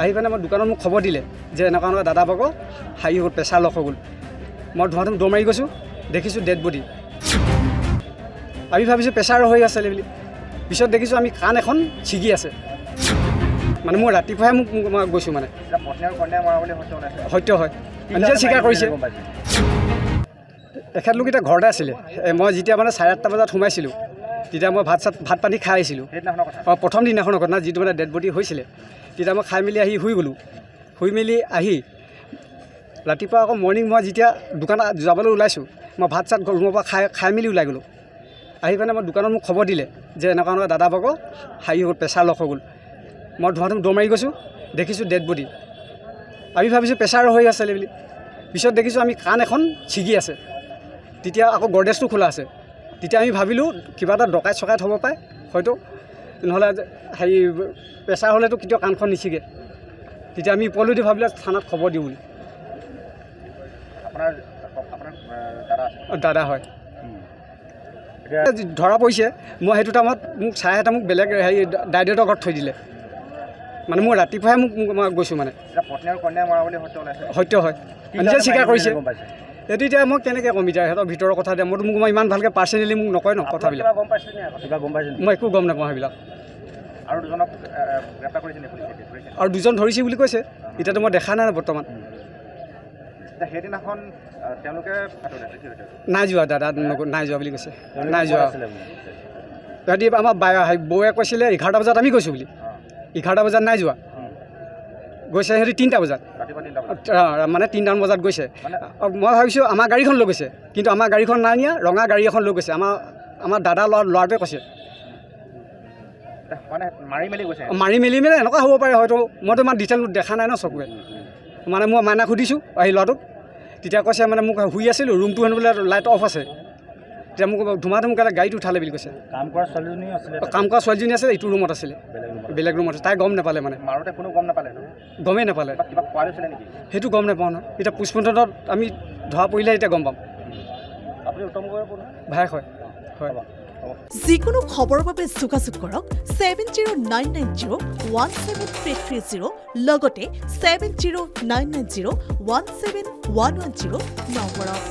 আহি পেলাই মই দোকানত মোক খবৰ দিলে যে এনেকুৱা এনেকুৱা দাদা ভাগৰ হাই হ'ল, প্ৰেছাৰ লক হৈ গ'ল। মই ধুমাধুম দৌৰ মাৰি গৈছোঁ, দেখিছোঁ ডেড বডি। আমি ভাবিছোঁ প্ৰেছাৰ হৈ আছিলে বুলি, পিছত দেখিছোঁ আমি কাণ এখন ছিগি আছে। মানে মোৰ ৰাতিপুৱাহে মই গৈছোঁ মানে সত্য হয়, নিজে স্বীকাৰ কৰিছে। তেখেতলোক এতিয়া ঘৰতে আছিলে। মই যেতিয়া মানে 8:30 বজাত সোমাইছিলোঁ, তেতিয়া মই ভাত পানী খাই আহিছিলোঁ। প্ৰথম দিনাখনৰ ঘটনা, যিটো মানে ডেড বডি হৈছিলে। তেতিয়া মই খাই মেলি আহি শুই গ'লোঁ। শুই মেলি আহি ৰাতিপুৱা আকৌ মৰ্ণিং মই যেতিয়া দোকানত যাবলৈ ওলাইছোঁ, মই ভাত ৰুমৰ পৰা খাই মেলি ওলাই গ'লোঁ। আহি পেলাই মই দোকানত মোক খবৰ দিলে যে এনেকুৱা এনেকুৱা দাদা ভাগৰ হাই হ'ল, প্ৰেছাৰ লক হৈ গ'ল। মই ধুমাধুম দৌৰ মাৰি গৈছোঁ, দেখিছোঁ ডেড বডি। আমি ভাবিছোঁ প্ৰেছাৰ হৈ আছিলে বুলি, পিছত দেখিছোঁ আমি কাণ এখন ছিগি আছে। তেতিয়া আকৌ গডৰেজটো খোলা আছে। তেতিয়া আমি ভাবিলোঁ কিবা এটা ডকাইত চকাইত হ'ব পাৰে হয়তো, নহ'লে হেৰি প্ৰেছাৰ হ'লেতো কেতিয়াও কাণখন নিছিগে। তেতিয়া আমি ওপৰলৈ ভাবিলে থানাত খবৰ দিওঁ বুলি। দাদা হয়। ধৰা পৰিছে। মই সেইটো টাইমত মোক চাৰে মোক বেলেগ হেৰি দাইদেউহঁতৰ ঘৰত থৈ দিলে। মানে মোৰ ৰাতিপুৱাহে মই গৈছোঁ মানে সত্য হয়, নিজে স্বীকাৰ কৰিছে। এইটো এতিয়া মই কেনেকৈ ক'ম এতিয়া সিহঁতৰ ভিতৰৰ কথা দিয়া, মই ইমান ভালকৈ পাৰ্চনেলি মোক নকয় ন কথাবিলাক। মই একো গম নাপাওঁ সেইবিলাক। আৰু দুজন ধৰিছে বুলি কৈছে, এতিয়াতো মই দেখা নাই বৰ্তমান। নাই যোৱা দাদা, নাই যোৱা বুলি কৈছে, নাই যোৱা। সিহঁতি আমাৰ বৌয়ে কৈছিলে 11টা বজাত আমি গৈছোঁ বুলি, 11টা বজাত নাই যোৱা। গৈছে সিহঁতি 3টা বজাত, মানে 3টামান বজাত গৈছে। মই ভাবিছোঁ আমাৰ গাড়ীখন লৈ গৈছে, কিন্তু আমাৰ গাড়ীখন নাই নিয়া, ৰঙা গাড়ী এখন লৈ গৈছে। আমাৰ দাদা ল'ৰাটোৱে কৈছে মাৰি মেলি মানে এনেকুৱা হ'ব পাৰে হয়তো। মইতো ইমান ডিটেইল দেখা নাই ন চকুৱে। মানে মই মাইনাক সুধিছোঁ আহি ল'ৰাটোক, তেতিয়া কৈছে মানে মোক শুই আছিলোঁ, ৰুমটো হেনো বোলে লাইট অফ আছে। তেতিয়া মোক ধুমাধুম গাড়ীত উঠালে বুলি কৈছে। কাম কৰা ছোৱালীজনী আছিলে, এইটো ৰুমত আছিলে, বেলেগ ৰুমত আছে। তাই গম নাপালে, মানে গমেই নাপালে। সেইটো গম নাপাওঁ নহয়। এতিয়া পোষ্টমৰ্টমত আমি ধৰা পৰিলে এতিয়া গম পাম। ভাই হয়। যিকোনো খবৰৰ বাবে যোগাযোগ কৰক 7099017330 লগতে 7099017110 নম্বৰত।